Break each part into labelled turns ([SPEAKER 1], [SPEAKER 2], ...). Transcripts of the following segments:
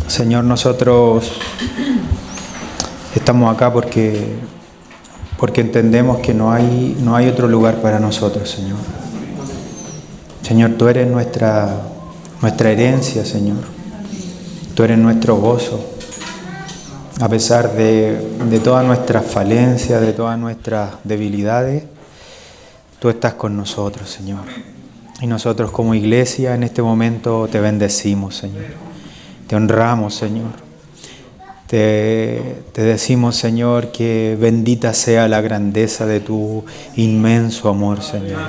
[SPEAKER 1] Señor, nosotros estamos acá porque entendemos que no hay otro lugar para nosotros, Señor. Señor, tú eres nuestra herencia, Señor. Tú eres nuestro gozo. A pesar de todas nuestras falencias, de todas nuestras debilidades, tú estás con nosotros, Señor. Y nosotros como iglesia en este momento te bendecimos, Señor. Te honramos, Señor. Te decimos, Señor, que bendita sea la grandeza de tu inmenso amor, Señor.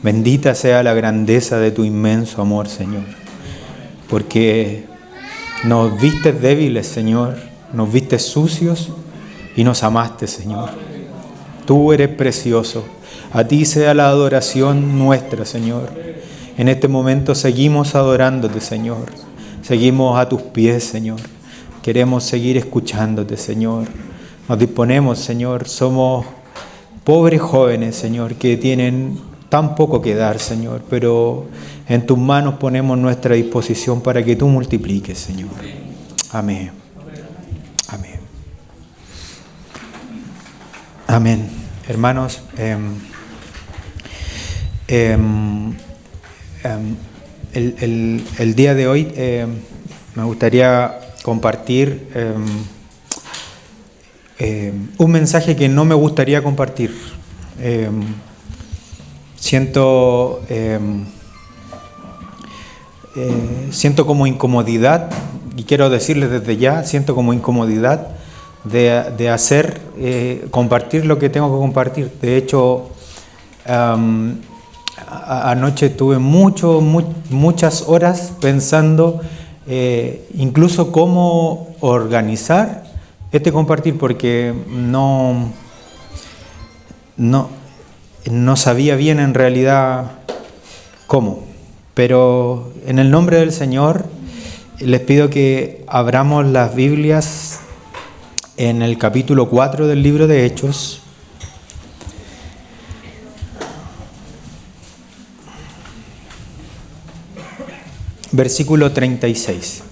[SPEAKER 1] Bendita sea la grandeza de tu inmenso amor, Señor. Porque nos viste débiles, Señor. Nos viste sucios y nos amaste, Señor. Tú eres precioso. A ti sea la adoración nuestra, Señor. En este momento seguimos adorándote, Señor. Seguimos a tus pies, Señor. Queremos seguir escuchándote, Señor. Nos disponemos, Señor. Somos pobres jóvenes, Señor, que tienen tan poco que dar, Señor. Pero en tus manos ponemos nuestra disposición para que tú multipliques, Señor. Amén. Amén. Amén. Hermanos, el día de hoy me gustaría compartir un mensaje que no me gustaría compartir. Siento como incomodidad, y quiero decirles desde ya, siento como incomodidad de hacer, compartir lo que tengo que compartir. De hecho, anoche tuve muchas horas pensando incluso cómo organizar este compartir, porque no sabía bien en realidad cómo. Pero en el nombre del Señor les pido que abramos las Biblias en el capítulo 4 del libro de Hechos. Versículo 36.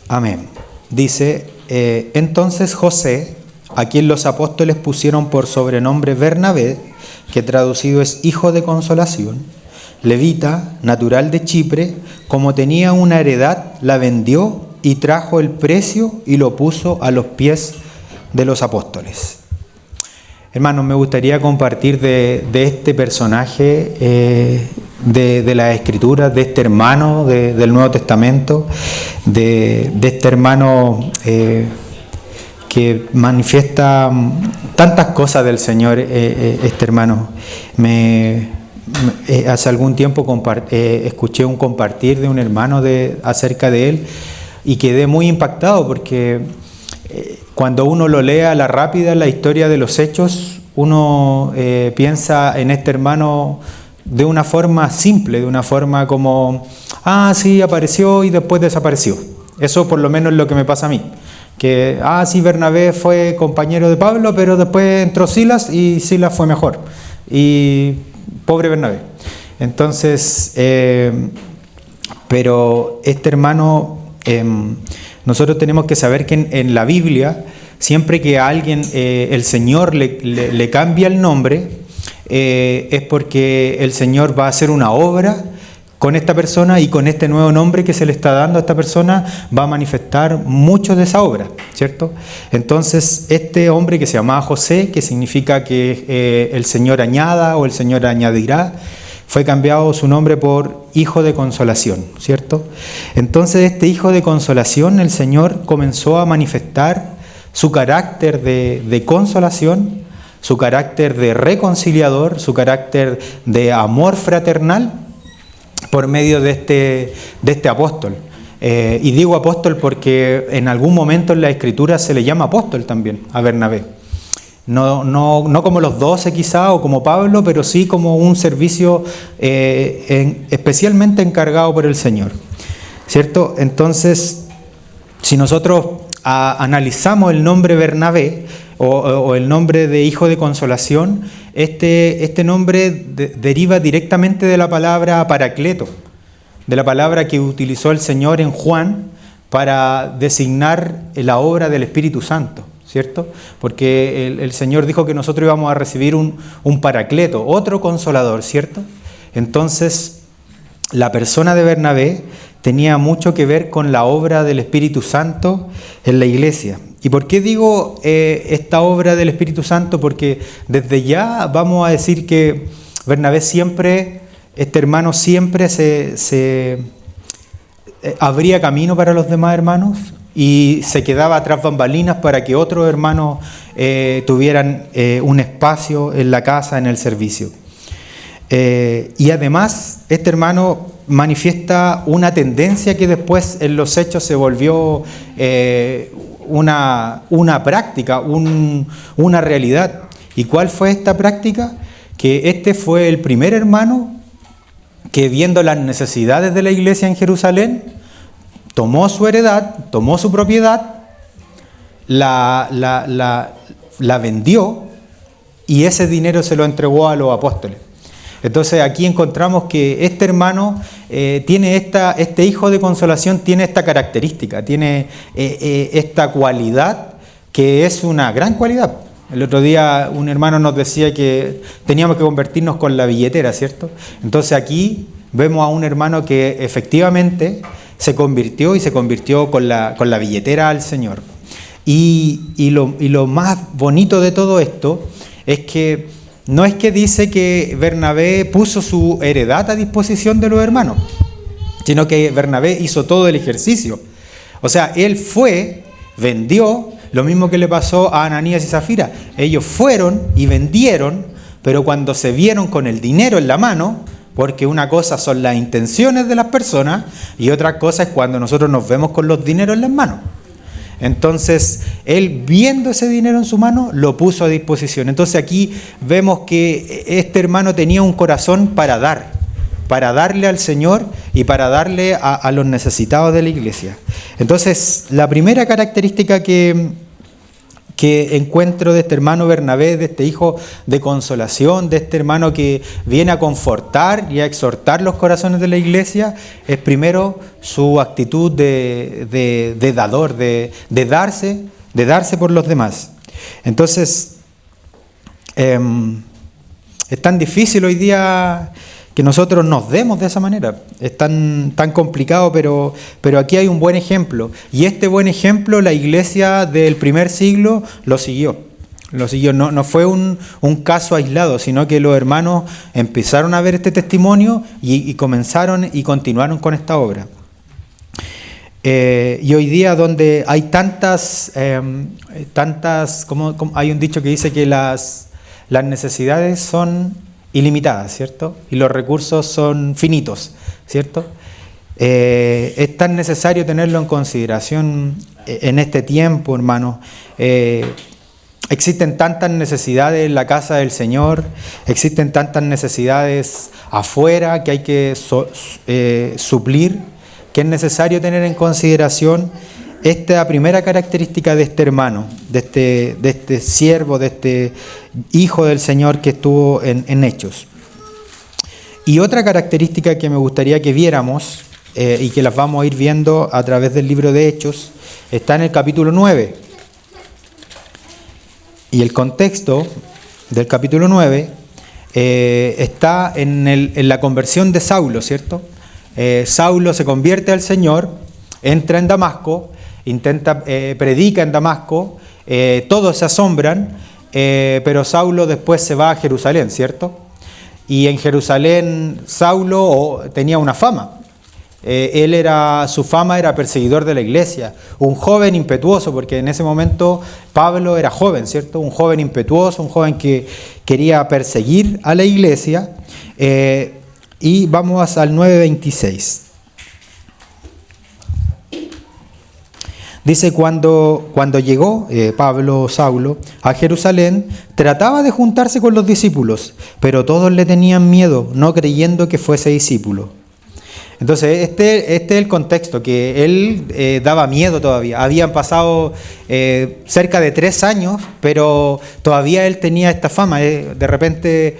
[SPEAKER 1] Amén. Dice, entonces José, a quien los apóstoles pusieron por sobrenombre Bernabé, que traducido es hijo de consolación, levita, natural de Chipre, como tenía una heredad, la vendió y trajo el precio y lo puso a los pies de los apóstoles. Hermanos, me gustaría compartir de este personaje de las Escrituras, de este hermano del Nuevo Testamento, de este hermano que manifiesta tantas cosas del Señor. Este hermano, hace algún tiempo escuché un compartir de un hermano acerca de él y quedé muy impactado porque cuando uno lo lee a la rápida, la historia de los hechos, uno piensa en este hermano de una forma simple, de una forma como, sí, apareció y después desapareció. Eso por lo menos es lo que me pasa a mí. Que, sí, Bernabé fue compañero de Pablo, pero después entró Silas y Silas fue mejor. Y pobre Bernabé. Entonces, pero este hermano, nosotros tenemos que saber que en la Biblia, siempre que a alguien el Señor le cambia el nombre, es porque el Señor va a hacer una obra con esta persona y con este nuevo nombre que se le está dando a esta persona va a manifestar mucho de esa obra, ¿cierto? Entonces, este hombre que se llamaba José, que significa que el Señor añada o el Señor añadirá, fue cambiado su nombre por hijo de consolación, ¿cierto? Entonces, este hijo de consolación, el Señor comenzó a manifestar su carácter de consolación, su carácter de reconciliador, su carácter de amor fraternal por medio de este apóstol. Y digo apóstol porque en algún momento en la Escritura se le llama apóstol también a Bernabé. No como los 12 quizá o como Pablo, pero sí como un servicio especialmente encargado por el Señor, ¿cierto? Entonces, si nosotros analizamos el nombre Bernabé, o el nombre de hijo de consolación, este nombre deriva directamente de la palabra paracleto, de la palabra que utilizó el Señor en Juan para designar la obra del Espíritu Santo, ¿cierto? Porque el Señor dijo que nosotros íbamos a recibir un paracleto, otro consolador, ¿cierto? Entonces, la persona de Bernabé tenía mucho que ver con la obra del Espíritu Santo en la iglesia. ¿Y por qué digo esta obra del Espíritu Santo? Porque desde ya vamos a decir que Bernabé siempre, este hermano siempre se abría camino para los demás hermanos y se quedaba tras bambalinas para que otros hermanos tuvieran un espacio en la casa, en el servicio. Y además, este hermano manifiesta una tendencia que después en los hechos se volvió una práctica, una realidad. ¿Y cuál fue esta práctica? Que este fue el primer hermano que, viendo las necesidades de la iglesia en Jerusalén, tomó su heredad, tomó su propiedad, la vendió y ese dinero se lo entregó a los apóstoles. Entonces aquí encontramos que este hermano tiene este hijo de consolación, tiene esta característica, tiene esta cualidad que es una gran cualidad. El otro día un hermano nos decía que teníamos que convertirnos con la billetera, ¿cierto? Entonces aquí vemos a un hermano que efectivamente se convirtió con la billetera al Señor. Y lo más bonito de todo esto es que no es que dice que Bernabé puso su heredad a disposición de los hermanos, sino que Bernabé hizo todo el ejercicio. O sea, él fue, vendió, lo mismo que le pasó a Ananías y Zafira. Ellos fueron y vendieron, pero cuando se vieron con el dinero en la mano, porque una cosa son las intenciones de las personas y otra cosa es cuando nosotros nos vemos con los dineros en las manos. Entonces, él viendo ese dinero en su mano, lo puso a disposición. Entonces aquí vemos que este hermano tenía un corazón para darle al Señor y para darle a los necesitados de la iglesia. Entonces, la primera característica que encuentro de este hermano Bernabé, de este hijo de consolación, de este hermano que viene a confortar y a exhortar los corazones de la iglesia, es primero su actitud de dador, de darse por los demás. Entonces, es tan difícil hoy día que nosotros nos demos de esa manera. Es tan complicado, pero aquí hay un buen ejemplo. Y este buen ejemplo la iglesia del primer siglo lo siguió. No fue un caso aislado, sino que los hermanos empezaron a ver este testimonio y comenzaron y continuaron con esta obra. Y hoy día donde hay tantas como hay un dicho que dice que las necesidades son ilimitadas, ¿cierto? Y los recursos son finitos, ¿cierto? Es tan necesario tenerlo en consideración en este tiempo, hermanos. Existen tantas necesidades en la casa del Señor, existen tantas necesidades afuera que hay que suplir, que es necesario tener en consideración esta primera característica de este hermano, de este siervo, de este hijo del Señor que estuvo en Hechos. Y otra característica que me gustaría que viéramos, y que las vamos a ir viendo a través del libro de Hechos, está en el capítulo 9. Y el contexto del capítulo 9 está en la conversión de Saulo, ¿cierto? Saulo se convierte al Señor, entra en Damasco, predica en Damasco, todos se asombran, pero Saulo después se va a Jerusalén, ¿cierto? Y en Jerusalén Saulo tenía una fama. Su fama era perseguidor de la iglesia, un joven impetuoso, porque en ese momento Pablo era joven, ¿cierto? Un joven impetuoso, un joven que quería perseguir a la iglesia. Y vamos al 9:26. Dice, cuando llegó Saulo, a Jerusalén, trataba de juntarse con los discípulos, pero todos le tenían miedo, no creyendo que fuese discípulo. Entonces, este es el contexto, que él daba miedo todavía. Habían pasado cerca de 3 años, pero todavía él tenía esta fama. De repente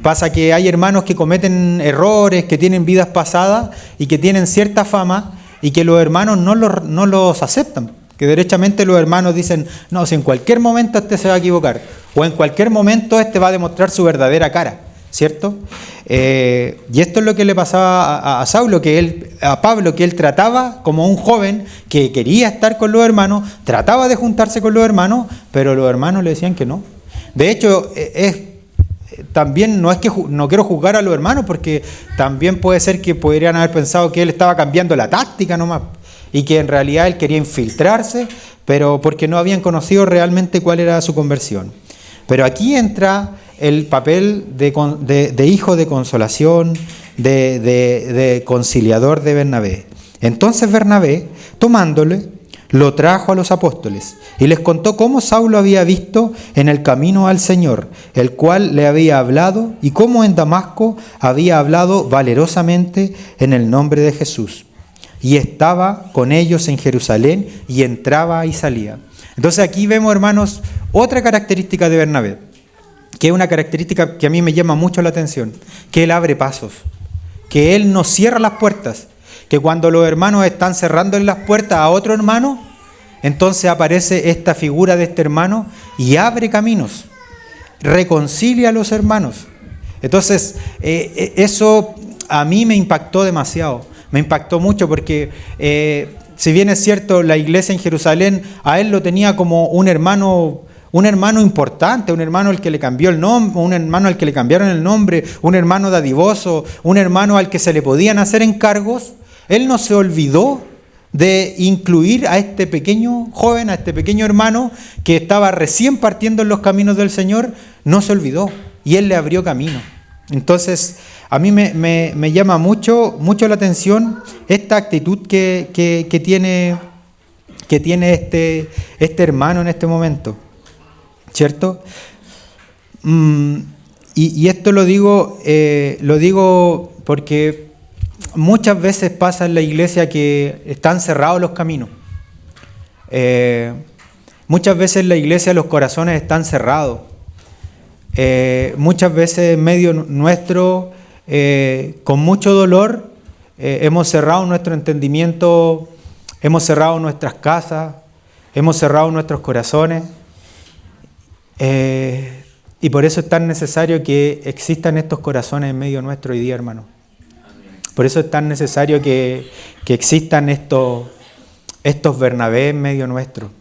[SPEAKER 1] pasa que hay hermanos que cometen errores, que tienen vidas pasadas y que tienen cierta fama y que los hermanos no los aceptan. Que derechamente los hermanos dicen, no, si en cualquier momento este se va a equivocar, o en cualquier momento este va a demostrar su verdadera cara, ¿cierto? Y esto es lo que le pasaba a Saulo, a Pablo, que él trataba como un joven que quería estar con los hermanos, trataba de juntarse con los hermanos, pero los hermanos le decían que no. De hecho, también no es que no quiero juzgar a los hermanos, porque también puede ser que podrían haber pensado que él estaba cambiando la táctica nomás, y que en realidad él quería infiltrarse, pero porque no habían conocido realmente cuál era su conversión. Pero aquí entra el papel de hijo de consolación, de conciliador de Bernabé. Entonces Bernabé, tomándole, lo trajo a los apóstoles y les contó cómo Saulo había visto en el camino al Señor, el cual le había hablado, y cómo en Damasco había hablado valerosamente en el nombre de Jesús. Y estaba con ellos en Jerusalén y entraba y salía. Entonces aquí vemos, hermanos, otra característica de Bernabé, que es una característica que a mí me llama mucho la atención, que él abre pasos, que él no cierra las puertas, que cuando los hermanos están cerrando las puertas a otro hermano, entonces aparece esta figura de este hermano y abre caminos, reconcilia a los hermanos. Entonces, eso a mí me impactó demasiado. Me impactó mucho porque, si bien es cierto, la iglesia en Jerusalén a él lo tenía como un hermano importante, un hermano al que le cambió el nombre, un hermano al que le cambiaron el nombre, un hermano dadivoso, un hermano al que se le podían hacer encargos, él no se olvidó de incluir a este pequeño joven, a este pequeño hermano que estaba recién partiendo en los caminos del Señor, no se olvidó y él le abrió camino. Entonces, a mí me llama mucho la atención esta actitud que tiene este hermano en este momento, ¿cierto? Y esto lo digo porque muchas veces pasa en la iglesia que están cerrados los caminos. Muchas veces en la iglesia los corazones están cerrados. Muchas veces en medio nuestro, con mucho dolor, hemos cerrado nuestro entendimiento, hemos cerrado nuestras casas, hemos cerrado nuestros corazones, y por eso es tan necesario que existan estos corazones en medio nuestro hoy día, hermano. Por eso es tan necesario que existan estos Bernabé en medio nuestro.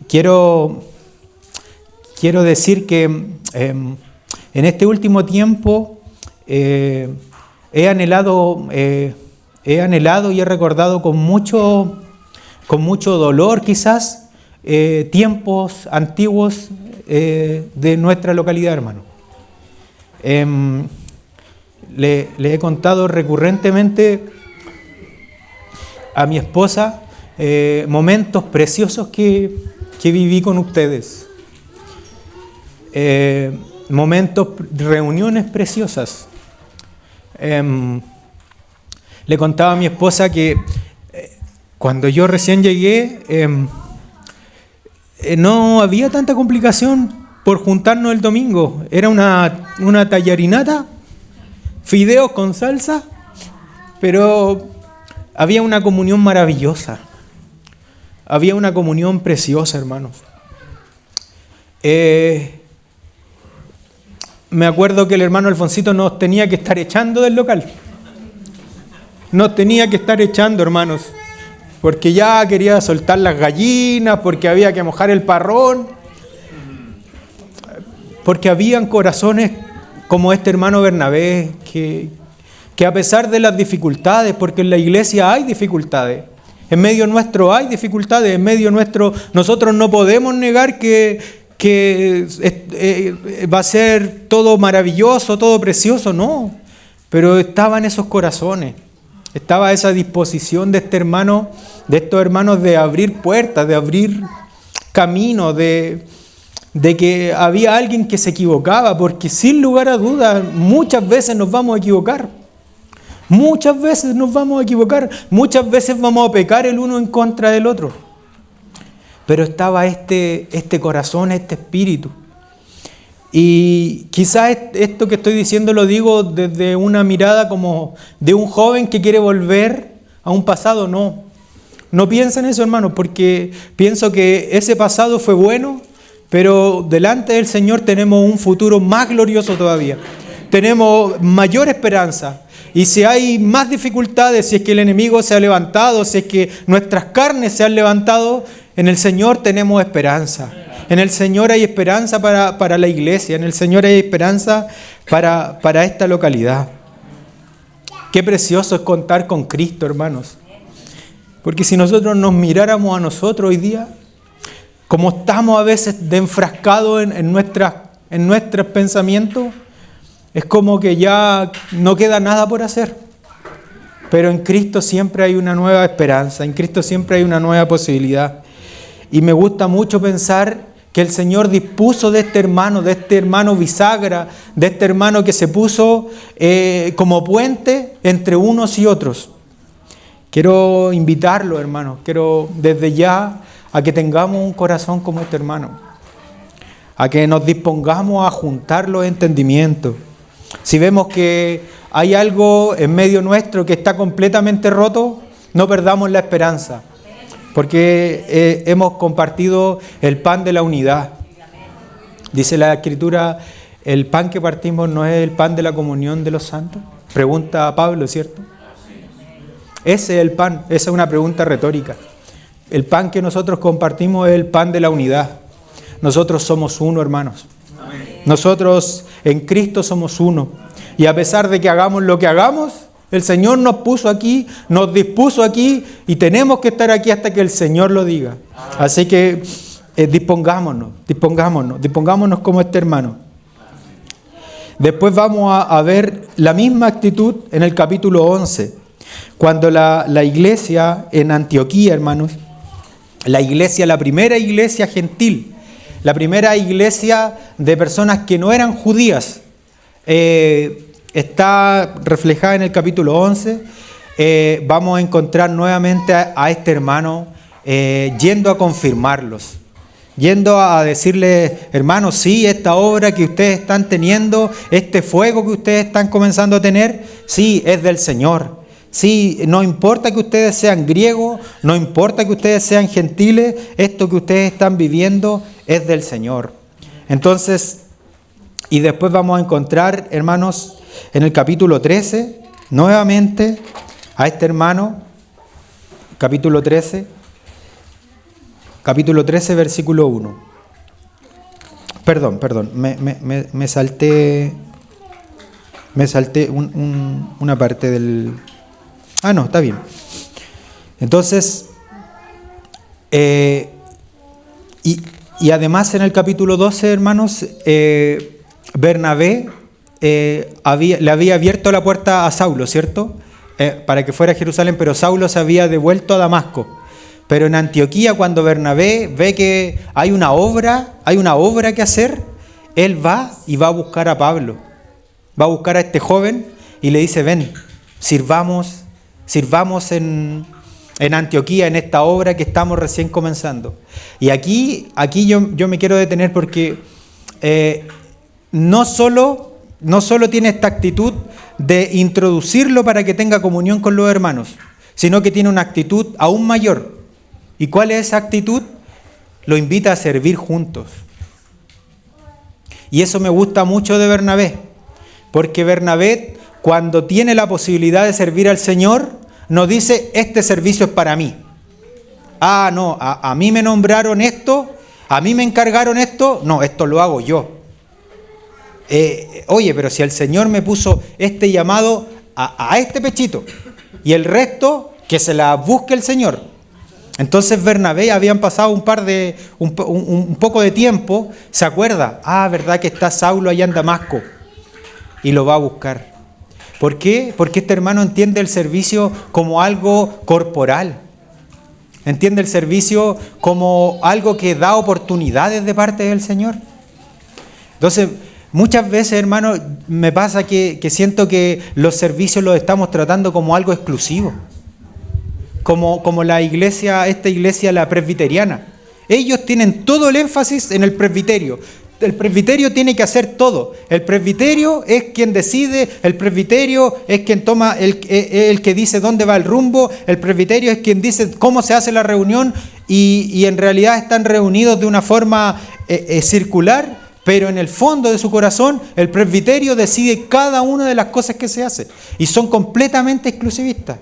[SPEAKER 1] Quiero decir que en este último tiempo he anhelado y he recordado con mucho dolor quizás tiempos antiguos de nuestra localidad, hermano. Le he contado recurrentemente a mi esposa momentos preciosos que viví con ustedes. Momentos, reuniones preciosas. Le contaba a mi esposa que cuando yo recién llegué no había tanta complicación por juntarnos el domingo. Era una tallarinata, fideos con salsa, pero había una comunión maravillosa. Había una comunión preciosa, hermanos. Me acuerdo que el hermano Alfonsito nos tenía que estar echando del local. Nos tenía que estar echando, hermanos, porque ya quería soltar las gallinas, porque había que mojar el parrón, porque habían corazones como este hermano Bernabé, que a pesar de las dificultades, porque en la iglesia hay dificultades, en medio nuestro hay dificultades, en medio nuestro nosotros no podemos negar que va a ser todo maravilloso, todo precioso, no, pero estaban esos corazones, estaba esa disposición de estos hermanos de abrir puertas, de abrir caminos, de que había alguien que se equivocaba, porque sin lugar a dudas muchas veces nos vamos a equivocar, Muchas veces nos vamos a equivocar, muchas veces vamos a pecar el uno en contra del otro. Pero estaba este corazón, este espíritu. Y quizás esto que estoy diciendo lo digo desde una mirada como de un joven que quiere volver a un pasado. No piensen eso, hermanos, porque pienso que ese pasado fue bueno, pero delante del Señor tenemos un futuro más glorioso todavía. Tenemos mayor esperanza. Y si hay más dificultades, si es que el enemigo se ha levantado, si es que nuestras carnes se han levantado, en el Señor tenemos esperanza. En el Señor hay esperanza para la iglesia. En el Señor hay esperanza para esta localidad. Qué precioso es contar con Cristo, hermanos. Porque si nosotros nos miráramos a nosotros hoy día, como estamos a veces de enfrascados en nuestros pensamientos, es como que ya no queda nada por hacer. Pero en Cristo siempre hay una nueva esperanza, en Cristo siempre hay una nueva posibilidad. Y me gusta mucho pensar que el Señor dispuso de este hermano bisagra, de este hermano que se puso como puente entre unos y otros. Quiero invitarlo, hermanos, quiero desde ya a que tengamos un corazón como este hermano, a que nos dispongamos a juntar los entendimientos. Si vemos que hay algo en medio nuestro que está completamente roto, no perdamos la esperanza, porque hemos compartido el pan de la unidad. Dice la Escritura, el pan que partimos no es el pan de la comunión de los santos. Pregunta a Pablo, ¿cierto? Ese es el pan, esa es una pregunta retórica. El pan que nosotros compartimos es el pan de la unidad. Nosotros somos uno, hermanos. Nosotros en Cristo somos uno. Y a pesar de que hagamos lo que hagamos, el Señor nos puso aquí, nos dispuso aquí y tenemos que estar aquí hasta que el Señor lo diga. Así que dispongámonos como este hermano. Después vamos a ver la misma actitud en el capítulo 11. Cuando la iglesia en Antioquía, hermanos, la primera iglesia gentil, la primera iglesia de personas que no eran judías, está reflejada en el capítulo 11. Vamos a encontrar nuevamente a este hermano yendo a confirmarlos, yendo a decirles, hermanos, sí, esta obra que ustedes están teniendo, este fuego que ustedes están comenzando a tener, sí, es del Señor. Sí, no importa que ustedes sean griegos, no importa que ustedes sean gentiles, esto que ustedes están viviendo es del Señor. Entonces, y después vamos a encontrar, hermanos, en el capítulo 13, nuevamente a este hermano, capítulo 13, versículo 1. Perdón, me salté una parte del... no, está bien. Entonces, y además en el capítulo 12, hermanos, Bernabé le había abierto la puerta a Saulo, ¿cierto? Para que fuera a Jerusalén, pero Saulo se había devuelto a Damasco. Pero en Antioquía, cuando Bernabé ve que hay una obra que hacer, él va y va a buscar a Pablo. Va a buscar a este joven y le dice, ven, sirvamos en Antioquía, en esta obra que estamos recién comenzando. Y aquí yo me quiero detener porque no solo tiene esta actitud de introducirlo para que tenga comunión con los hermanos, sino que tiene una actitud aún mayor. ¿Y cuál es esa actitud? Lo invita a servir juntos. Y eso me gusta mucho de Bernabé, porque Bernabé, cuando tiene la posibilidad de servir al Señor, no dice, este servicio es para mí. No, a mí me nombraron esto, a mí me encargaron esto, no, esto lo hago yo. Oye, pero si el Señor me puso este llamado a este pechito, y el resto, que se la busque el Señor. Entonces Bernabé, habían pasado un poco de tiempo, se acuerda, verdad que está Saulo allá en Damasco, y lo va a buscar. ¿Por qué? Porque este hermano entiende el servicio como algo corporal. Entiende el servicio como algo que da oportunidades de parte del Señor. Entonces, Muchas veces, hermano, me pasa que siento que los servicios los estamos tratando como algo exclusivo. Como la iglesia, esta iglesia, la presbiteriana. Ellos tienen todo el énfasis en el presbiterio. El presbiterio tiene que hacer todo. El presbiterio es quien decide, el presbiterio es quien toma, el que dice dónde va el rumbo, el presbiterio es quien dice cómo se hace la reunión y en realidad están reunidos de una forma circular, pero en el fondo de su corazón el presbiterio decide cada una de las cosas que se hace y son completamente exclusivistas.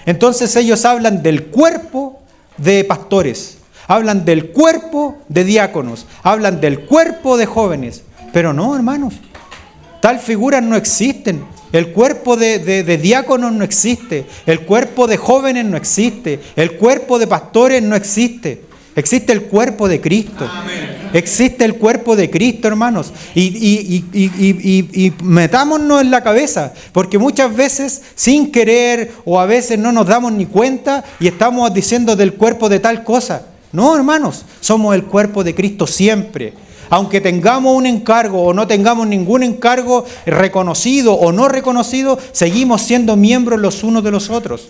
[SPEAKER 1] Entonces ellos hablan del cuerpo de pastores, hablan del cuerpo de diáconos, hablan del cuerpo de jóvenes. Pero no, hermanos, tal figuras no existen. El cuerpo de diáconos no existe, el cuerpo de jóvenes no existe, el cuerpo de pastores no existe. Existe el cuerpo de Cristo. Amén. Existe el cuerpo de Cristo, hermanos. Y metámonos en la cabeza, porque muchas veces sin querer o a veces no nos damos ni cuenta y estamos diciendo del cuerpo de tal cosa. No, hermanos, somos el cuerpo de Cristo siempre. Aunque tengamos un encargo o no tengamos ningún encargo reconocido o no reconocido, seguimos siendo miembros los unos de los otros.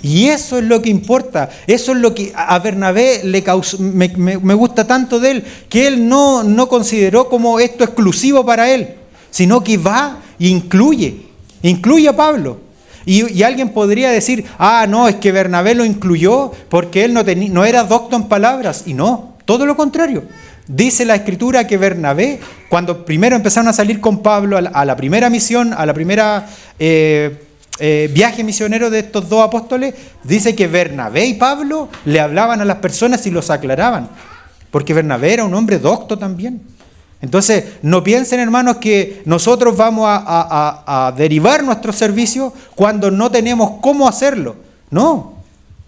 [SPEAKER 1] Y eso es lo que importa, eso es lo que a Bernabé le causó, me gusta tanto de él, que él no consideró como esto exclusivo para él, sino que va e incluye a Pablo. Y alguien podría decir, no, es que Bernabé lo incluyó porque él no era docto en palabras, y no, todo lo contrario. Dice la Escritura que Bernabé, cuando primero empezaron a salir con Pablo a la primera misión, a la primera viaje misionero de estos dos apóstoles, dice que Bernabé y Pablo le hablaban a las personas y los aclaraban, porque Bernabé era un hombre docto también. Entonces, no piensen, hermanos, que nosotros vamos a derivar nuestro servicio cuando no tenemos cómo hacerlo. No,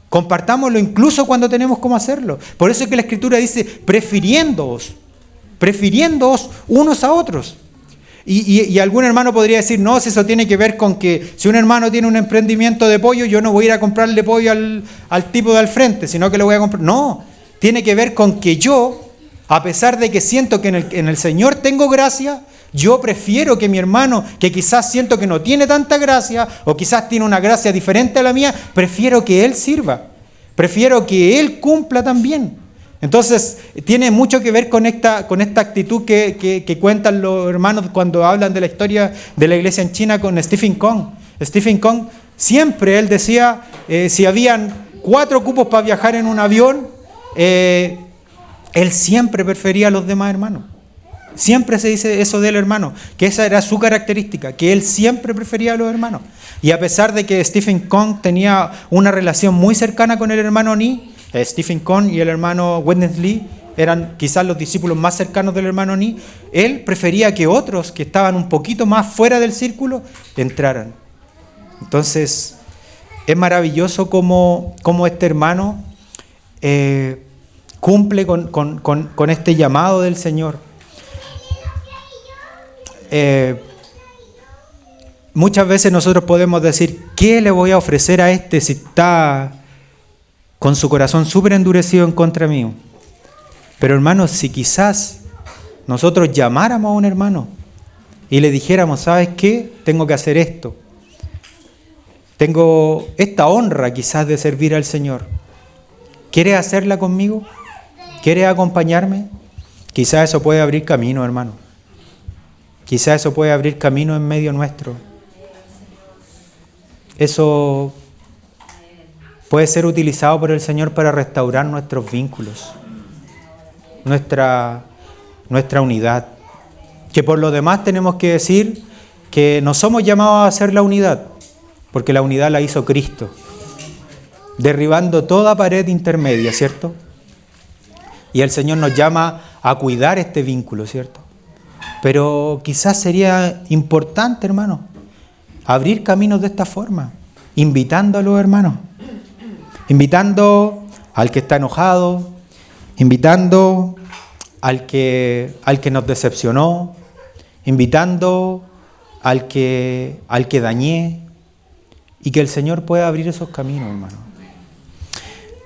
[SPEAKER 1] compartámoslo incluso cuando tenemos cómo hacerlo. Por eso es que la Escritura dice, prefiriéndoos unos a otros. Y algún hermano podría decir, no, si eso tiene que ver con que si un hermano tiene un emprendimiento de pollo, yo no voy a ir a comprarle pollo al tipo de al frente, sino que le voy a comprar. No, tiene que ver con que yo, a pesar de que siento que en el Señor tengo gracia, yo prefiero que mi hermano, que quizás siento que no tiene tanta gracia, o quizás tiene una gracia diferente a la mía, prefiero que él sirva, prefiero que él cumpla también. Entonces, tiene mucho que ver con esta actitud que cuentan los hermanos cuando hablan de la historia de la iglesia en China con Stephen Kong. Stephen Kong, siempre él decía, si habían 4 cupos para viajar en un avión, él siempre prefería a los demás hermanos. Siempre se dice eso del hermano, que esa era su característica, que él siempre prefería a los hermanos. Y a pesar de que Stephen Kong tenía una relación muy cercana con el hermano Ni, Stephen Kong y el hermano Witness Lee eran quizás los discípulos más cercanos del hermano Ni, él prefería que otros que estaban un poquito más fuera del círculo entraran. Entonces, es maravilloso cómo este hermano cumple con este llamado del Señor. Muchas veces nosotros podemos decir, ¿qué le voy a ofrecer a este si está con su corazón súper endurecido en contra mío? Pero hermanos, si quizás nosotros llamáramos a un hermano y le dijéramos, ¿sabes qué? Tengo que hacer esto. Tengo esta honra quizás de servir al Señor. ¿Quieres hacerla conmigo? ¿Quieres acompañarme? Quizás eso puede abrir camino, hermano. Quizás eso puede abrir camino en medio nuestro. Eso puede ser utilizado por el Señor para restaurar nuestros vínculos, nuestra unidad. Que por lo demás tenemos que decir que no somos llamados a hacer la unidad, porque la unidad la hizo Cristo, derribando toda pared intermedia, ¿cierto? Y el Señor nos llama a cuidar este vínculo, ¿cierto? Pero quizás sería importante, hermano, abrir caminos de esta forma, invitando a los hermanos, invitando al que está enojado, invitando al que nos decepcionó, invitando al que dañé, y que el Señor pueda abrir esos caminos, hermano.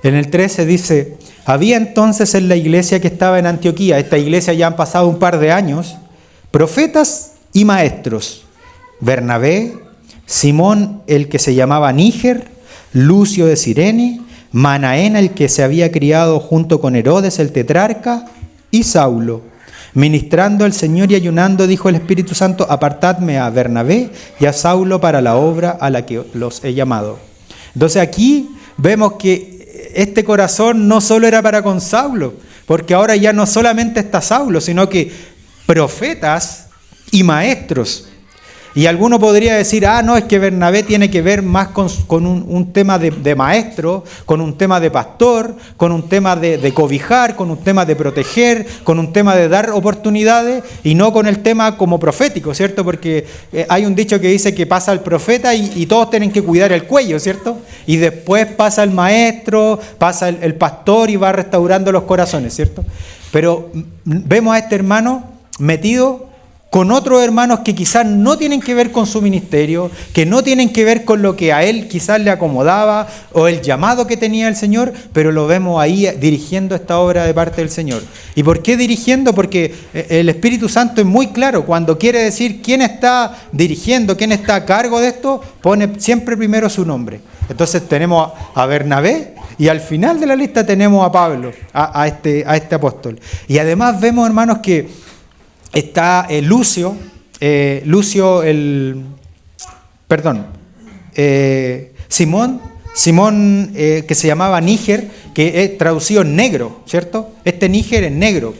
[SPEAKER 1] En el 13 dice, había entonces en la iglesia que estaba en Antioquía, esta iglesia ya han pasado un par de años, profetas y maestros: Bernabé, Simón el que se llamaba Níger, Lucio de Cirene, Manaén el que se había criado junto con Herodes el tetrarca, y Saulo. Ministrando al Señor y ayunando, dijo el Espíritu Santo: apartadme a Bernabé y a Saulo para la obra a la que los he llamado. Entonces aquí vemos que este corazón no solo era para con Saulo, porque ahora ya no solamente está Saulo, sino que profetas y maestros. Y alguno podría decir, no, es que Bernabé tiene que ver más con un tema de maestro, con un tema de pastor, con un tema de cobijar, con un tema de proteger, con un tema de dar oportunidades, y no con el tema como profético, ¿cierto? Porque hay un dicho que dice que pasa el profeta y todos tienen que cuidar el cuello, ¿cierto? Y después pasa el maestro, pasa el pastor y va restaurando los corazones, ¿cierto? Pero vemos a este hermano metido con otros hermanos que quizás no tienen que ver con su ministerio, que no tienen que ver con lo que a él quizás le acomodaba o el llamado que tenía el Señor, pero lo vemos ahí dirigiendo esta obra de parte del Señor. ¿Y por qué dirigiendo? Porque el Espíritu Santo es muy claro. Cuando quiere decir quién está dirigiendo, quién está a cargo de esto, pone siempre primero su nombre. Entonces tenemos a Bernabé y al final de la lista tenemos a Pablo, a este apóstol. Y además vemos, hermanos, que está Simón que se llamaba Níger, que es traducido en negro, ¿cierto? Este Níger es negro,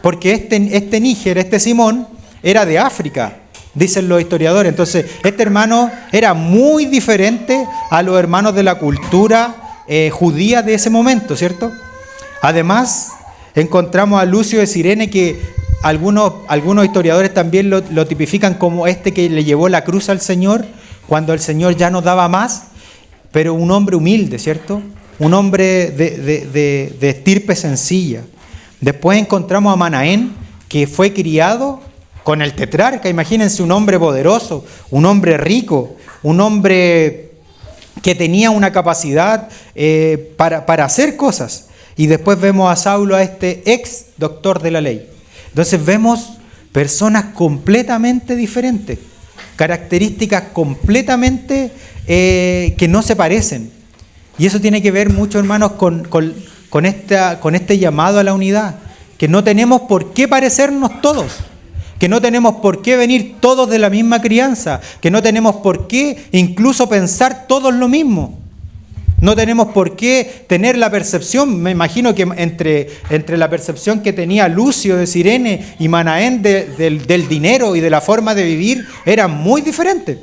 [SPEAKER 1] porque este Níger, este Simón, era de África, dicen los historiadores. Entonces, este hermano era muy diferente a los hermanos de la cultura judía de ese momento, ¿cierto? Además, encontramos a Lucio de Cirene, que algunos historiadores también lo tipifican como este que le llevó la cruz al Señor cuando el Señor ya no daba más, pero un hombre humilde, ¿cierto? Un hombre de estirpe sencilla. Después encontramos a Manaén, que fue criado con el tetrarca. Imagínense, un hombre poderoso, un hombre rico, un hombre que tenía una capacidad para hacer cosas. Y después vemos a Saulo, a este ex doctor de la ley. Entonces vemos personas completamente diferentes, características completamente que no se parecen. Y eso tiene que ver mucho, hermanos, con este llamado a la unidad, que no tenemos por qué parecernos todos, que no tenemos por qué venir todos de la misma crianza, que no tenemos por qué incluso pensar todos lo mismo. No tenemos por qué tener la percepción, me imagino que entre la percepción que tenía Lucio de Cirene y Manaén del dinero y de la forma de vivir, eran muy diferentes.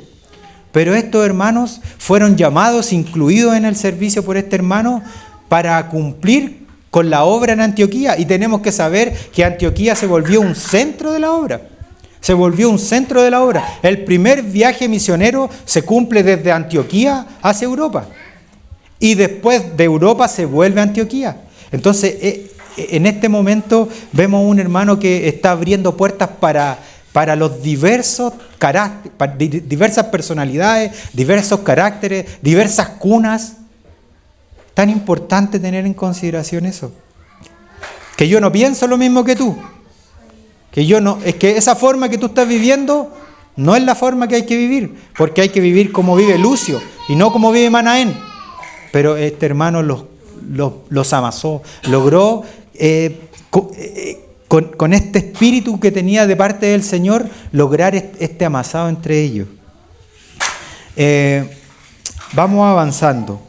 [SPEAKER 1] Pero estos hermanos fueron llamados, incluidos en el servicio por este hermano, para cumplir con la obra en Antioquía. Y tenemos que saber que Antioquía se volvió un centro de la obra. Se volvió un centro de la obra. El primer viaje misionero se cumple desde Antioquía hacia Europa. Y después de Europa se vuelve a Antioquía. Entonces, en este momento vemos un hermano que está abriendo puertas para los diversos caracteres, diversas personalidades, diversos caracteres, diversas cunas. Tan importante tener en consideración eso. Que yo no pienso lo mismo que tú. Es que esa forma que tú estás viviendo no es la forma que hay que vivir, porque hay que vivir como vive Lucio y no como vive Manaén. Pero este hermano los amasó, logró con este espíritu que tenía de parte del Señor, lograr este amasado entre ellos. Vamos avanzando.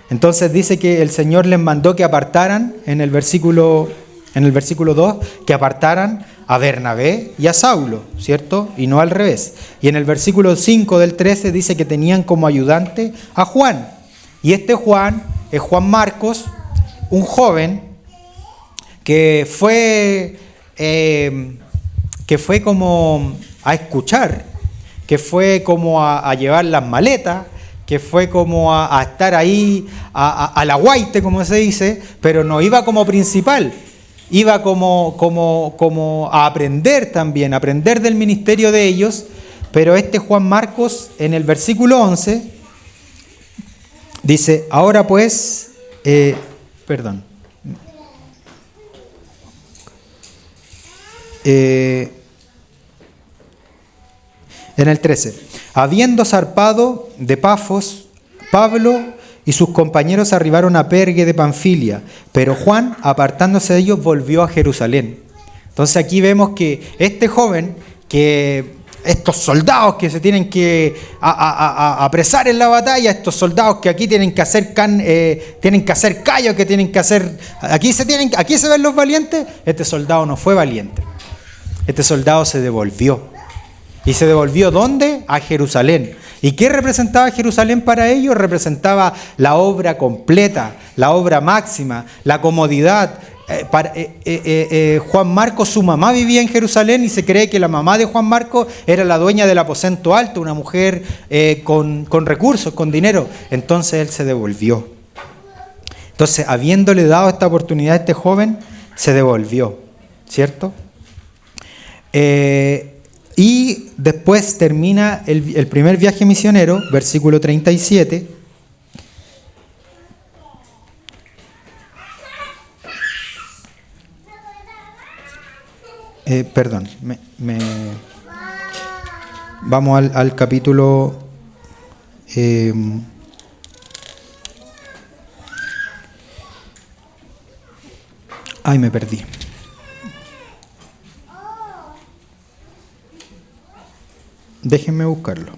[SPEAKER 1] Entonces dice que el Señor les mandó que apartaran, en el versículo 2, que apartaran a Bernabé y a Saulo, ¿cierto? Y no al revés. Y en el versículo 5 del 13 dice que tenían como ayudante a Juan. Y este Juan es Juan Marcos, un joven que fue como a escuchar, que fue como a llevar las maletas, que fue como a estar ahí, a la guaite, como se dice, pero no iba como principal. Iba como a aprender también, a aprender del ministerio de ellos, pero este Juan Marcos, en el versículo 11, dice, ahora pues, En el 13. Habiendo zarpado de Pafos, Pablo y sus compañeros arribaron a Pergue de Panfilia, pero Juan, apartándose de ellos, volvió a Jerusalén. Entonces aquí vemos que este joven, que estos soldados que se tienen que apresar en la batalla, estos soldados que aquí tienen que hacer callos, que tienen que hacer, aquí se ven los valientes, este soldado no fue valiente. Este soldado se devolvió. ¿Y se devolvió dónde? A Jerusalén. ¿Y qué representaba Jerusalén para ellos? Representaba la obra completa, la obra máxima, la comodidad. Juan Marcos, su mamá vivía en Jerusalén y se cree que la mamá de Juan Marcos era la dueña del aposento alto, una mujer con recursos, con dinero. Entonces él se devolvió. Entonces, habiéndole dado esta oportunidad a este joven, se devolvió, ¿cierto? Y después termina el primer viaje misionero, versículo 37. Vamos al capítulo... me perdí. Déjenme buscarlo.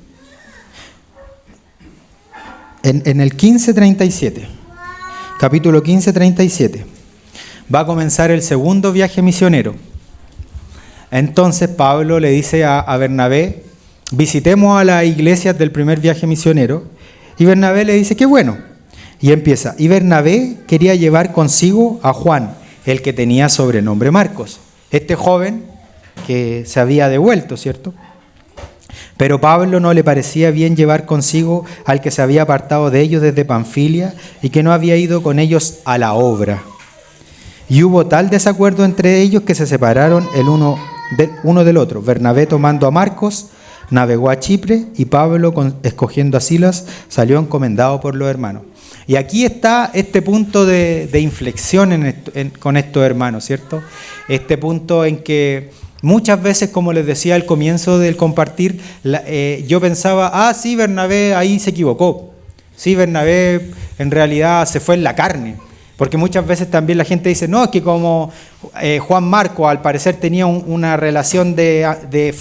[SPEAKER 1] En el 15:37, capítulo 15:37, va a comenzar el segundo viaje misionero. Entonces Pablo le dice a Bernabé, visitemos a las iglesias del primer viaje misionero, y Bernabé le dice, qué bueno. Y empieza, y Bernabé quería llevar consigo a Juan, el que tenía sobrenombre Marcos, este joven que se había devuelto, ¿cierto? Pero Pablo no le parecía bien llevar consigo al que se había apartado de ellos desde Panfilia y que no había ido con ellos a la obra. Y hubo tal desacuerdo entre ellos que se separaron el uno del otro. Bernabé, tomando a Marcos, navegó a Chipre, y Pablo, escogiendo a Silas, salió encomendado por los hermanos. Y aquí está este punto de inflexión con estos hermanos, ¿cierto? Este punto en que muchas veces, como les decía al comienzo del compartir, yo pensaba, sí, Bernabé ahí se equivocó. Sí, Bernabé en realidad se fue en la carne. Porque muchas veces también la gente dice, no, es que como Juan Marcos al parecer tenía una relación de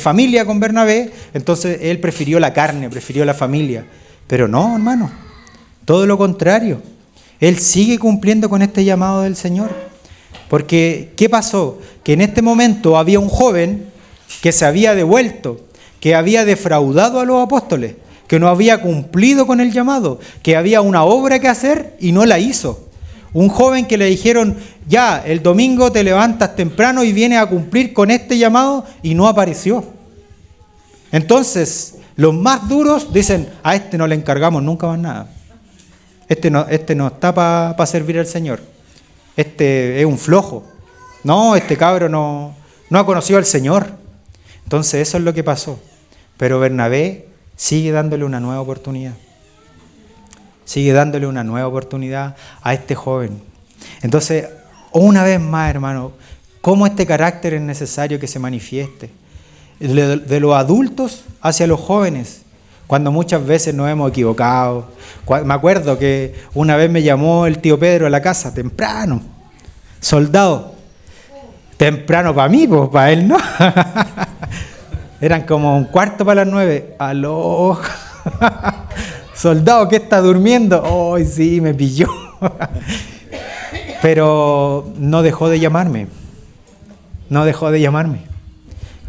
[SPEAKER 1] familia con Bernabé, entonces él prefirió la carne, prefirió la familia. Pero no, hermano, todo lo contrario. Él sigue cumpliendo con este llamado del Señor. Porque, ¿qué pasó? Que en este momento había un joven que se había devuelto, que había defraudado a los apóstoles, que no había cumplido con el llamado, que había una obra que hacer y no la hizo. Un joven que le dijeron, ya, el domingo te levantas temprano y vienes a cumplir con este llamado, y no apareció. Entonces, los más duros dicen, a este no le encargamos nunca más nada. Este no está para servir al Señor. Este es un flojo. No, este cabro no ha conocido al Señor. Entonces eso es lo que pasó. Pero Bernabé sigue dándole una nueva oportunidad. Sigue dándole una nueva oportunidad a este joven. Entonces, una vez más, hermano, cómo este carácter es necesario que se manifieste. De los adultos hacia los jóvenes. Cuando muchas veces nos hemos equivocado. Me acuerdo que una vez me llamó el tío Pedro a la casa, temprano. Soldado. Temprano para mí, pues para él no. Eran como 8:45. ¡Aló! Soldado, ¿qué está durmiendo? ¡Ay, sí, me pilló! Pero no dejó de llamarme. No dejó de llamarme.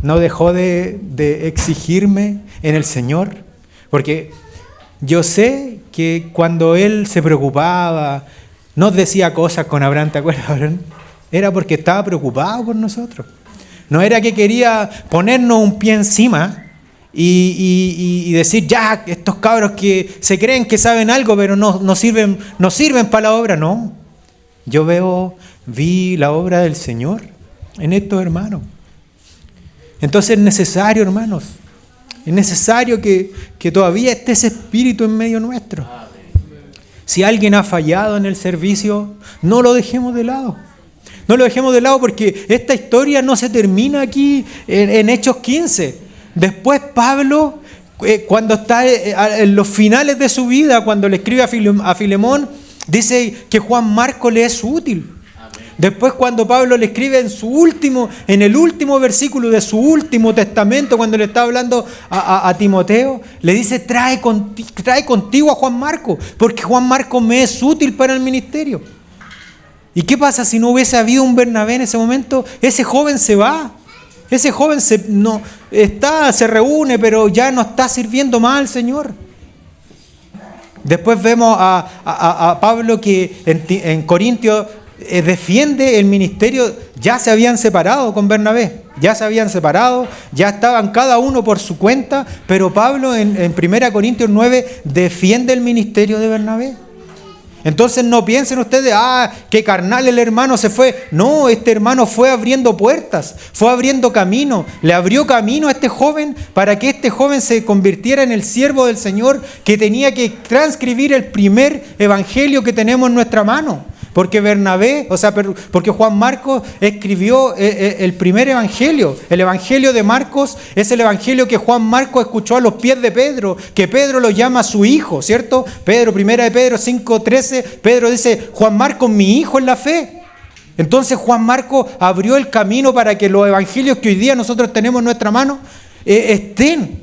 [SPEAKER 1] No dejó de exigirme en el Señor. Porque yo sé que cuando él se preocupaba, nos decía cosas con Abraham, ¿te acuerdas, Abraham? Era porque estaba preocupado por nosotros. No era que quería ponernos un pie encima y decir, ya, estos cabros que se creen que saben algo, pero no sirven para la obra. No. Yo vi la obra del Señor en estos hermanos. Entonces es necesario, hermanos, es necesario que todavía esté ese espíritu en medio nuestro. Si alguien ha fallado en el servicio, no lo dejemos de lado. No lo dejemos de lado porque esta historia no se termina aquí en Hechos 15. Después Pablo, cuando está en los finales de su vida, cuando le escribe a Filemón, dice que Juan Marcos le es útil. Después cuando Pablo le escribe en el último versículo de su último testamento, cuando le está hablando a Timoteo, le dice, trae contigo a Juan Marcos, porque Juan Marcos me es útil para el ministerio. ¿Y qué pasa si no hubiese habido un Bernabé en ese momento? Ese joven se va. Ese joven se reúne, pero ya no está sirviendo más al Señor. Después vemos a Pablo que en Corintios defiende el ministerio. Ya se habían separado con Bernabé, ya estaban cada uno por su cuenta, pero Pablo en 1 Corintios 9 defiende el ministerio de Bernabé. Entonces no piensen ustedes, qué carnal el hermano se fue. No, este hermano fue abriendo puertas, fue abriendo camino, le abrió camino a este joven para que este joven se convirtiera en el siervo del Señor, que tenía que transcribir el primer evangelio que tenemos en nuestra mano. Porque porque Juan Marcos escribió el primer evangelio. El evangelio de Marcos es el evangelio que Juan Marcos escuchó a los pies de Pedro, que Pedro lo llama su hijo, ¿cierto? Primera de Pedro 5:13, Pedro dice, Juan Marcos, mi hijo en la fe. Entonces Juan Marcos abrió el camino para que los evangelios que hoy día nosotros tenemos en nuestra mano estén.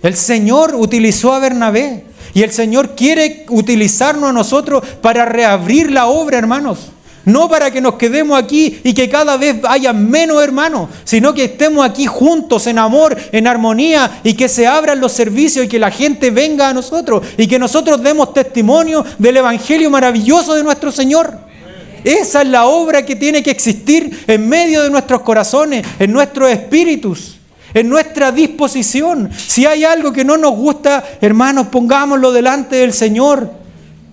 [SPEAKER 1] El Señor utilizó a Bernabé. Y el Señor quiere utilizarnos a nosotros para reabrir la obra, hermanos. No para que nos quedemos aquí y que cada vez haya menos hermanos, sino que estemos aquí juntos en amor, en armonía, y que se abran los servicios y que la gente venga a nosotros y que nosotros demos testimonio del evangelio maravilloso de nuestro Señor. Esa es la obra que tiene que existir en medio de nuestros corazones, en nuestros espíritus, en nuestra disposición. Si hay algo que no nos gusta, hermanos, pongámoslo delante del Señor.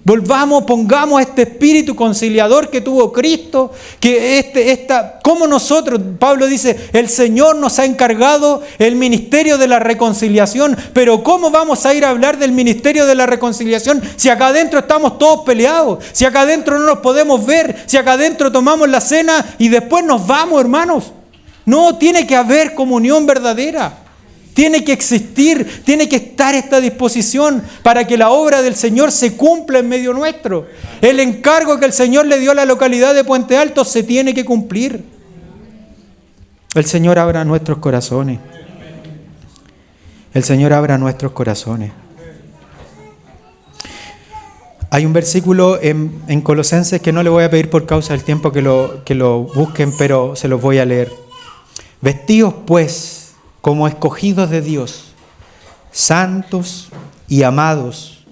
[SPEAKER 1] Pongamos este espíritu conciliador que tuvo Cristo, como nosotros, Pablo dice, el Señor nos ha encargado el ministerio de la reconciliación, pero ¿cómo vamos a ir a hablar del ministerio de la reconciliación si acá adentro estamos todos peleados, si acá adentro no nos podemos ver, si acá adentro tomamos la cena y después nos vamos, hermanos? No, tiene que haber comunión verdadera. Tiene que existir, tiene que estar esta disposición para que la obra del Señor se cumpla en medio nuestro. El encargo que el Señor le dio a la localidad de Puente Alto se tiene que cumplir. El Señor abra nuestros corazones. El Señor abra nuestros corazones. Hay un versículo en Colosenses que no le voy a pedir por causa del tiempo que lo busquen, pero se los voy a leer. Vestidos pues como escogidos de Dios, santos y amados.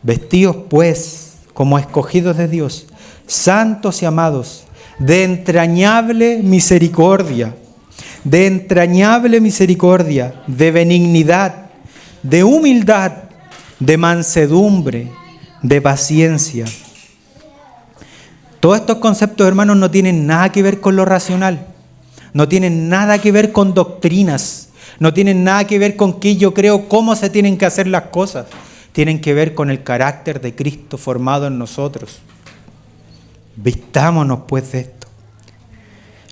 [SPEAKER 1] Vestidos pues como escogidos de Dios, santos y amados, de entrañable misericordia, de benignidad, de humildad, de mansedumbre, de paciencia. Todos estos conceptos, hermanos, no tienen nada que ver con lo racional. No tienen nada que ver con doctrinas, no tienen nada que ver con qué yo creo, cómo se tienen que hacer las cosas. Tienen que ver con el carácter de Cristo formado en nosotros. Vistámonos pues de esto.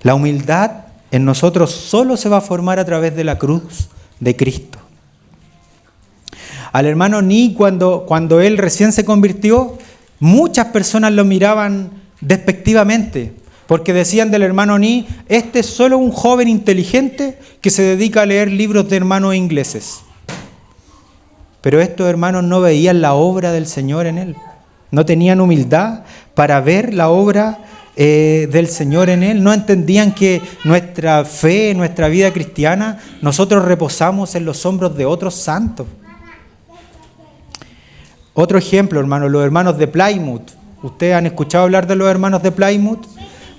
[SPEAKER 1] La humildad en nosotros solo se va a formar a través de la cruz de Cristo. Al hermano Ni, cuando él recién se convirtió, muchas personas lo miraban despectivamente. Porque decían del hermano Ni, este es solo un joven inteligente que se dedica a leer libros de hermanos ingleses. Pero estos hermanos no veían la obra del Señor en él. No tenían humildad para ver la obra del Señor en él. No entendían que nuestra fe, nuestra vida cristiana, nosotros reposamos en los hombros de otros santos. Otro ejemplo, hermanos, los hermanos de Plymouth. ¿Ustedes han escuchado hablar de los hermanos de Plymouth?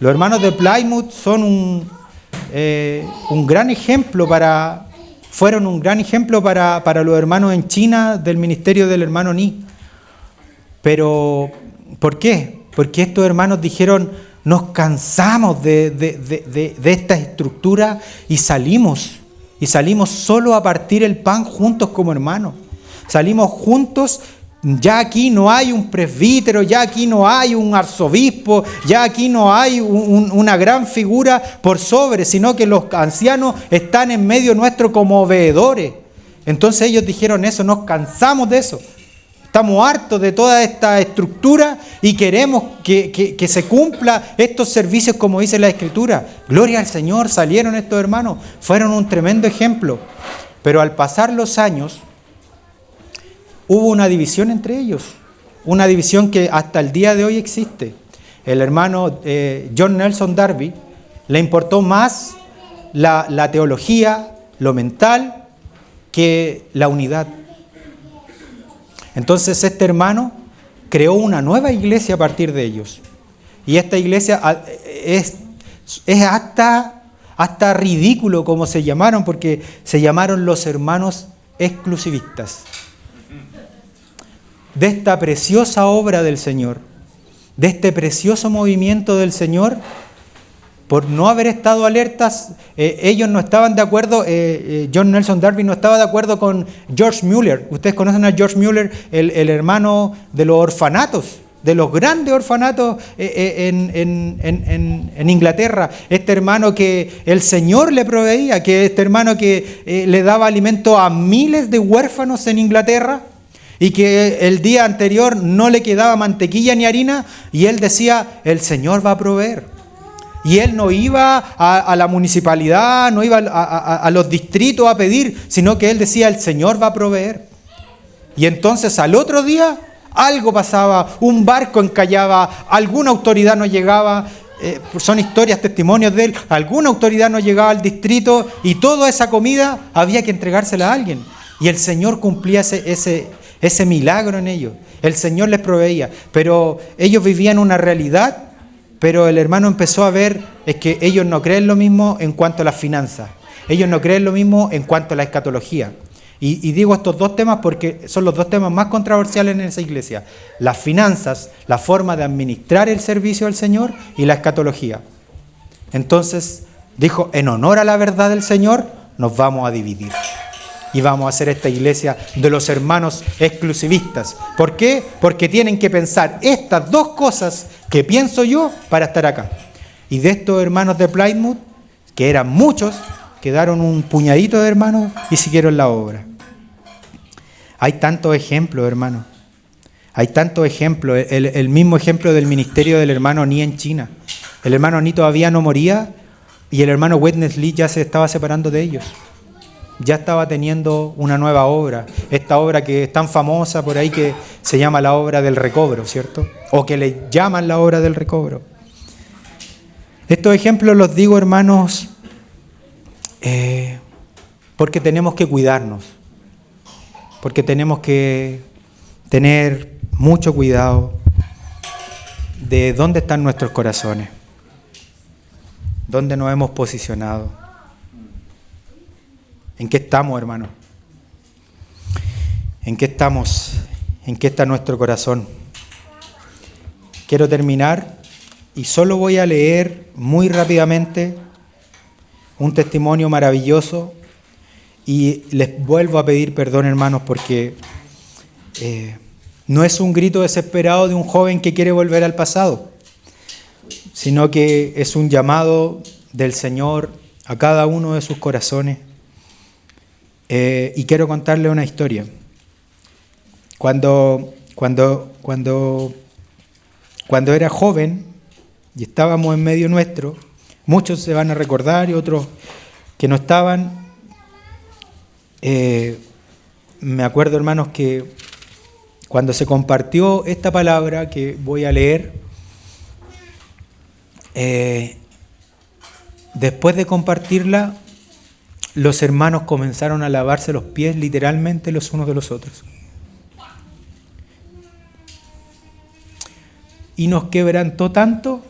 [SPEAKER 1] Los hermanos de Plymouth son un gran ejemplo fueron un gran ejemplo para los hermanos en China del ministerio del hermano Ni. Pero, ¿por qué? Porque estos hermanos dijeron, nos cansamos de esta estructura y salimos solo a partir el pan juntos como hermanos. Salimos juntos Ya aquí no hay un presbítero, ya aquí no hay un arzobispo, ya aquí no hay una gran figura por sobre, sino que los ancianos están en medio nuestro como veedores. Entonces ellos dijeron eso, nos cansamos de eso. Estamos hartos de toda esta estructura y queremos que se cumpla estos servicios como dice la Escritura. Gloria al Señor, salieron estos hermanos, fueron un tremendo ejemplo. Pero al pasar los años, hubo una división entre ellos, una división que hasta el día de hoy existe. El hermano John Nelson Darby le importó más la teología, lo mental, que la unidad. Entonces este hermano creó una nueva iglesia a partir de ellos. Y esta iglesia es hasta ridículo como se llamaron, porque se llamaron los hermanos exclusivistas. De esta preciosa obra del Señor, de este precioso movimiento del Señor, por no haber estado alertas, ellos no estaban de acuerdo, John Nelson Darby no estaba de acuerdo con George Mueller. Ustedes conocen a George Mueller, el hermano de los orfanatos, de los grandes orfanatos en Inglaterra. Este hermano que el Señor le proveía, que este hermano que le daba alimento a miles de huérfanos en Inglaterra, y que el día anterior no le quedaba mantequilla ni harina, y él decía, el Señor va a proveer. Y él no iba a la municipalidad, no iba a los distritos a pedir, sino que él decía, el Señor va a proveer. Y entonces al otro día algo pasaba, un barco encallaba, alguna autoridad no llegaba, son historias, testimonios de él, alguna autoridad no llegaba al distrito y toda esa comida había que entregársela a alguien. Y el Señor cumplía ese milagro en ellos. El Señor les proveía, pero ellos vivían una realidad. Pero el hermano empezó a ver es que ellos no creen lo mismo en cuanto a las finanzas. Ellos no creen lo mismo en cuanto a la escatología. Y digo estos dos temas porque son los dos temas más controversiales en esa iglesia. Las finanzas, la forma de administrar el servicio al Señor y la escatología. Entonces dijo, en honor a la verdad del Señor, nos vamos a dividir. Y vamos a hacer esta iglesia de los hermanos exclusivistas. ¿Por qué? Porque tienen que pensar estas dos cosas que pienso yo para estar acá. Y de estos hermanos de Plymouth, que eran muchos, quedaron un puñadito de hermanos y siguieron la obra. Hay tantos ejemplos, hermanos. Hay tantos ejemplos. El mismo ejemplo del ministerio del hermano Ni en China. El hermano Ni todavía no moría y el hermano Witness Lee ya se estaba separando de ellos. Ya estaba teniendo una nueva obra, esta obra que es tan famosa por ahí que se llama la obra del recobro, ¿cierto? O que le llaman la obra del recobro. Estos ejemplos los digo, hermanos, porque tenemos que cuidarnos, porque tenemos que tener mucho cuidado de dónde están nuestros corazones, dónde nos hemos posicionado. ¿En qué estamos, hermano? ¿En qué estamos? ¿En qué está nuestro corazón? Quiero terminar y solo voy a leer muy rápidamente un testimonio maravilloso y les vuelvo a pedir perdón, hermanos, porque no es un grito desesperado de un joven que quiere volver al pasado, sino que es un llamado del Señor a cada uno de sus corazones. Y quiero contarle una historia. Cuando era joven y estábamos en medio nuestro, muchos se van a recordar y otros que no estaban. Me acuerdo, hermanos, que cuando se compartió esta palabra que voy a leer, después de compartirla, los hermanos comenzaron a lavarse los pies literalmente los unos de los otros. Y nos quebrantó tanto,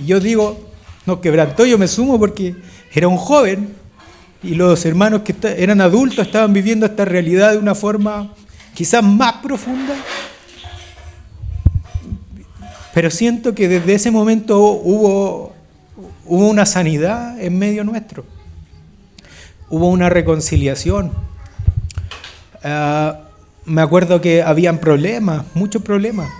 [SPEAKER 1] yo digo, nos quebrantó, yo me sumo porque era un joven y los hermanos que eran adultos estaban viviendo esta realidad de una forma quizás más profunda. Pero siento que desde ese momento hubo una sanidad en medio nuestro. Hubo una reconciliación. me acuerdo que habían problemas, muchos problemas.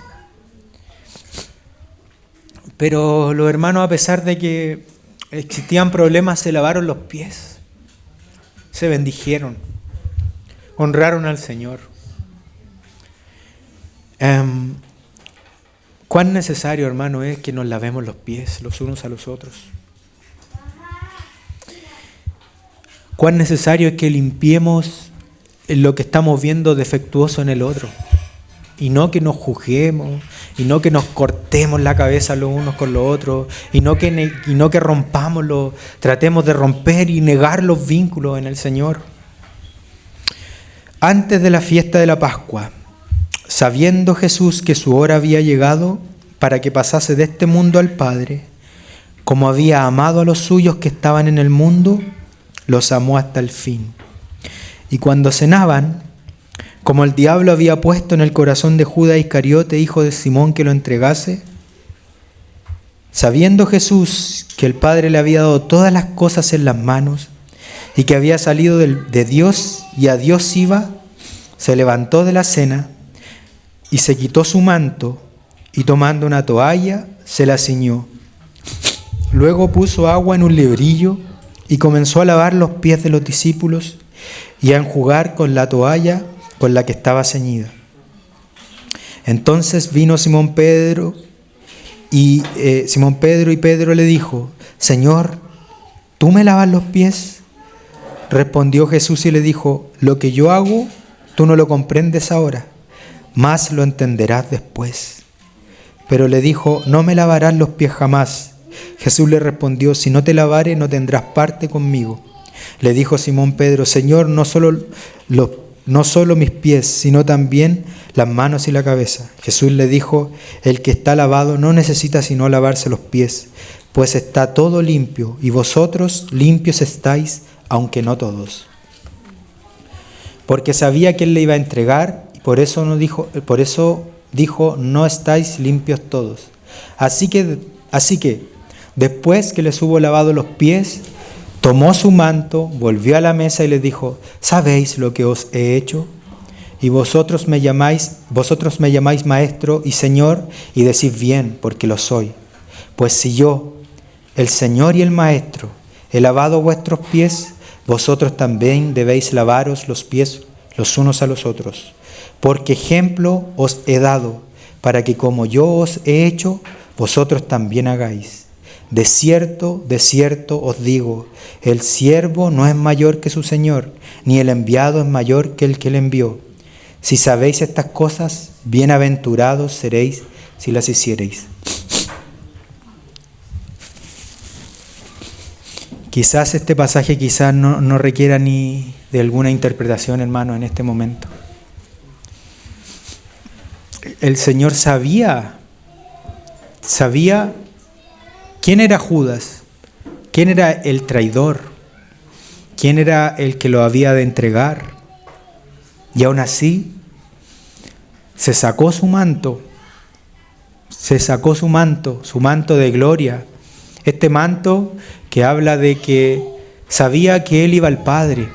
[SPEAKER 1] Pero los hermanos, a pesar de que existían problemas, se lavaron los pies, se bendijeron, honraron al Señor. ¿Cuán necesario, hermano, es que nos lavemos los pies los unos a los otros? ¿Cuán necesario es que limpiemos lo que estamos viendo defectuoso en el otro? Y no que nos juzguemos, y no que nos cortemos la cabeza los unos con los otros, y no que rompamos, tratemos de romper y negar los vínculos en el Señor. Antes de la fiesta de la Pascua, sabiendo Jesús que su hora había llegado para que pasase de este mundo al Padre, como había amado a los suyos que estaban en el mundo, los amó hasta el fin. Y cuando cenaban, como el diablo había puesto en el corazón de Judas Iscariote, hijo de Simón, que lo entregase, sabiendo Jesús que el Padre le había dado todas las cosas en las manos y que había salido de Dios y a Dios iba, se levantó de la cena y se quitó su manto y tomando una toalla se la ciñó. Luego puso agua en un lebrillo y comenzó a lavar los pies de los discípulos y a enjugar con la toalla con la que estaba ceñida. Entonces vino Simón Pedro y Pedro le dijo: Señor, ¿tú me lavas los pies? Respondió Jesús y le dijo: lo que yo hago, tú no lo comprendes ahora, mas lo entenderás después. Pero le dijo: no me lavarás los pies jamás. Jesús le respondió: si no te lavare, no tendrás parte conmigo. Le dijo Simón Pedro: Señor, no solo mis pies, sino también las manos y la cabeza. Jesús le dijo: el que está lavado no necesita sino lavarse los pies, pues está todo limpio, y vosotros limpios estáis, aunque no todos. Porque sabía que él le iba a entregar, y por eso dijo: no estáis limpios todos. Así que después que les hubo lavado los pies, tomó su manto, volvió a la mesa y les dijo: ¿sabéis lo que os he hecho? Y vosotros me llamáis maestro y señor, y decís bien, porque lo soy. Pues si yo, el Señor y el Maestro, he lavado vuestros pies, vosotros también debéis lavaros los pies los unos a los otros. Porque ejemplo os he dado, para que como yo os he hecho, vosotros también hagáis. De cierto os digo, el siervo no es mayor que su Señor, ni el enviado es mayor que el que le envió. Si sabéis estas cosas, bienaventurados seréis si las hiciereis. Quizás este pasaje no requiera ni de alguna interpretación, hermano, en este momento. El Señor sabía quién era Judas, quién era el traidor, quién era el que lo había de entregar. Y aún así, se sacó su manto su manto de gloria. Este manto que habla de que sabía que él iba al Padre.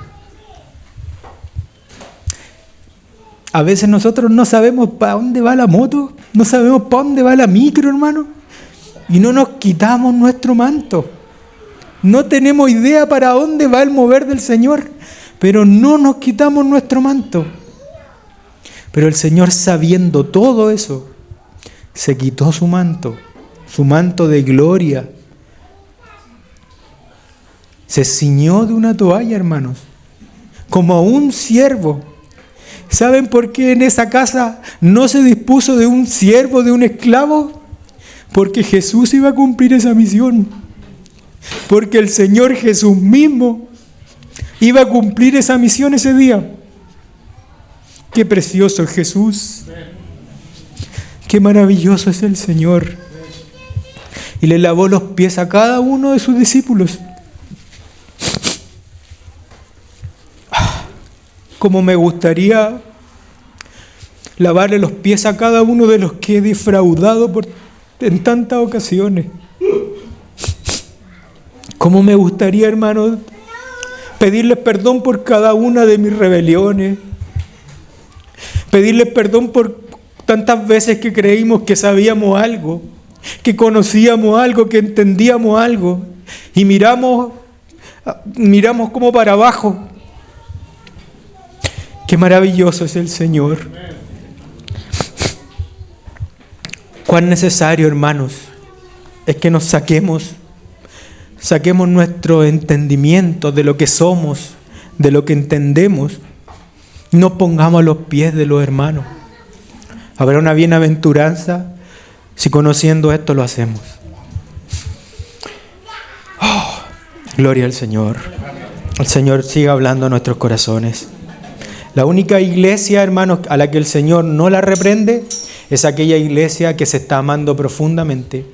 [SPEAKER 1] A veces nosotros no sabemos para dónde va la moto, no sabemos para dónde va la micro, hermano, y no nos quitamos nuestro manto. No tenemos idea para dónde va el mover del Señor, pero no nos quitamos nuestro manto. Pero el Señor, sabiendo todo eso, se quitó su manto de gloria. Se ciñó de una toalla, hermanos, como a un siervo. ¿Saben por qué en esa casa no se dispuso de un siervo, de un esclavo? Porque Jesús iba a cumplir esa misión. Porque el Señor Jesús mismo iba a cumplir esa misión ese día. Qué precioso es Jesús. Qué maravilloso es el Señor. Y le lavó los pies a cada uno de sus discípulos. Como me gustaría lavarle los pies a cada uno de los que he defraudado en tantas ocasiones. Como me gustaría, hermanos, pedirles perdón por cada una de mis rebeliones. Pedirles perdón por tantas veces que creímos que sabíamos algo, que conocíamos algo, que entendíamos algo, y miramos como para abajo. Qué maravilloso es el Señor. Cuán necesario, hermanos, es que nos saquemos nuestro entendimiento de lo que somos, de lo que entendemos, y nos pongamos a los pies de los hermanos. Habrá una bienaventuranza si conociendo esto lo hacemos. Oh, gloria al Señor. El Señor siga hablando a nuestros corazones. La única iglesia, hermanos, a la que el Señor no la reprende es aquella iglesia que se está amando profundamente,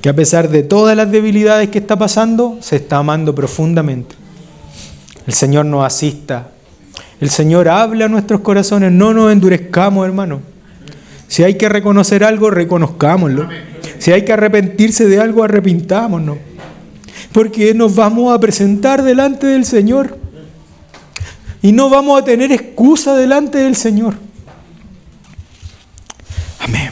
[SPEAKER 1] que a pesar de todas las debilidades que está pasando, se está amando profundamente. El Señor nos asista. El Señor habla a nuestros corazones. No nos endurezcamos, hermanos. Si hay que reconocer algo, reconozcámoslo. Si hay que arrepentirse de algo, arrepintámonos. Porque nos vamos a presentar delante del Señor. Y no vamos a tener excusa delante del Señor. Amén.